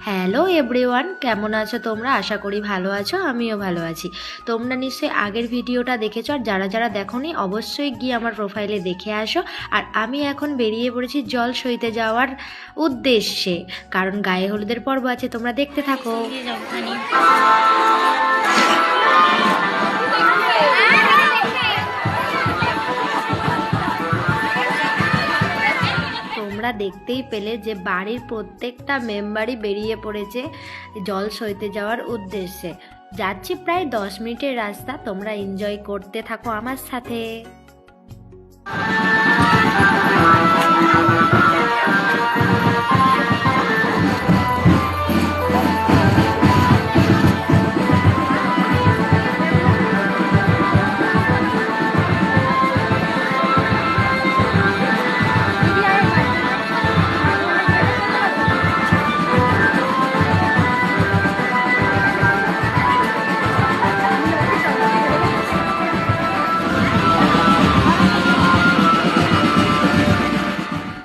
Hello everyone, কেমন আছো তোমরা? আশা করি ভালো আছো, আমিও ভালো আছি। তোমরা নিশ্চয়ই আগের ভিডিওটা দেখেছো, আর যারা যারা দেখোনি অবশ্যই গিয়ে আমার প্রোফাইলে দেখে আসো। আর আমি এখন বেরিয়ে পড়েছি জল সইতে যাওয়ার উদ্দেশ্যে, কারণ গায়ে হলুদের পর্ব আছে, তোমরা দেখতে থাকো। তোমরা দেখতেই পেলে যে বাড়ির প্রত্যেকটা মেম্বারই বেরিয়ে পড়েছে জল সইতে যাওয়ার উদ্দেশ্যে। যাচ্ছি প্রায় 10 মিনিটের রাস্তা, তোমরা এনজয় করতে থাকো আমার সাথে।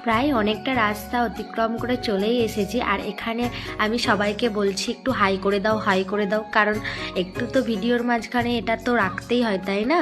প্রায় অনেকটা রাস্তা অতিক্রম করে চলেই এসেছি, আর এখানে আমি সবাইকে বলছি একটু হাই করে দাও, হাই করে দাও, কারণ একটু তো ভিডিওর মাঝখানে এটা তো রাখতেই হয়, তাই না?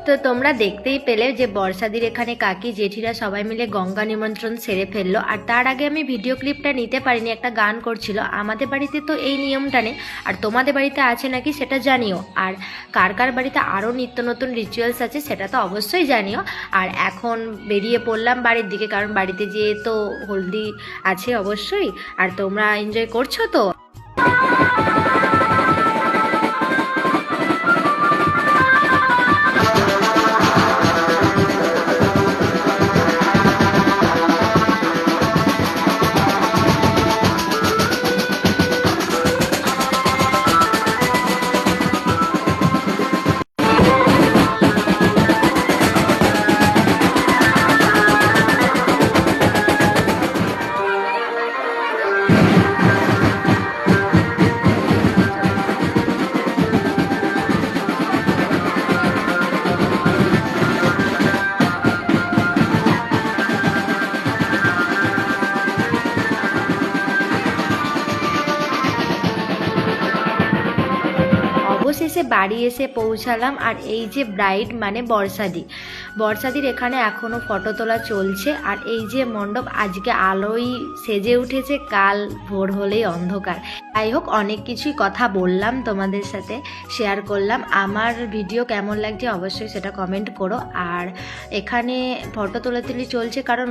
তো তোমরা দেখতেই পেলে যে বর্ষাদির এখানে কাকি জেঠিরা সবাই মিলে গঙ্গা নিমন্ত্রণ সেরে ফেললো। আর তার আগে আমি ভিডিও ক্লিপটা নিতে পারিনি, একটা গান করছিল। আমাদের বাড়িতে তো এই নিয়মটা নেই, আর তোমাদের বাড়িতে আছে নাকি সেটা জানিও। আর কার কার বাড়িতে আরও নিত্য নতুন রিচুয়ালস আছে সেটা তো অবশ্যই জানিও। আর এখন বেরিয়ে পড়লাম বাড়ির দিকে, কারণ বাড়িতে যেয়ে তো হলদি আছে অবশ্যই। আর তোমরা এনজয় করছো তো? অবশেষে বাড়ি এসে পৌঁছালাম। আর এই যে ব্রাইড মানে বর্ষাদির এখানে এখনও ফটো তোলা চলছে। আর এই যে মণ্ডপ আজকে আলোয় সেজে উঠেছে, কাল ভোর হলেই অন্ধকার। যাই হোক, অনেক কিছুই কথা বললাম, তোমাদের সাথে শেয়ার করলাম। আমার ভিডিও কেমন লাগছে অবশ্যই সেটা কমেন্ট করো। আর এখানে ফটো তোলাতুলি চলছে, কারণ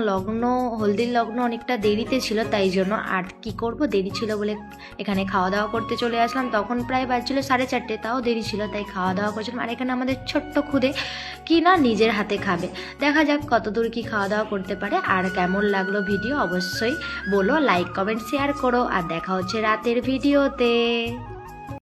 হলদির লগ্ন অনেকটা দেরিতে ছিল, তাই জন্য। আর কি করব, দেরি ছিল বলে এখানে খাওয়া দাওয়া করতে চলে আসলাম। তখন প্রায় বাজছিল 4:30, তাও দেরি ছিল, তাই খাওয়া দাওয়া করছিলাম। আর এখানে আমাদের ছোট্ট খুদে কি না নিজের হাতে খাবে, দেখা যাক কতদূর কি খাওয়া দাওয়া করতে পারে। আর কেমন লাগলো ভিডিও অবশ্যই বলো, লাইক কমেন্ট শেয়ার করো। আর দেখা হচ্ছে রাতের ভিডিওতে।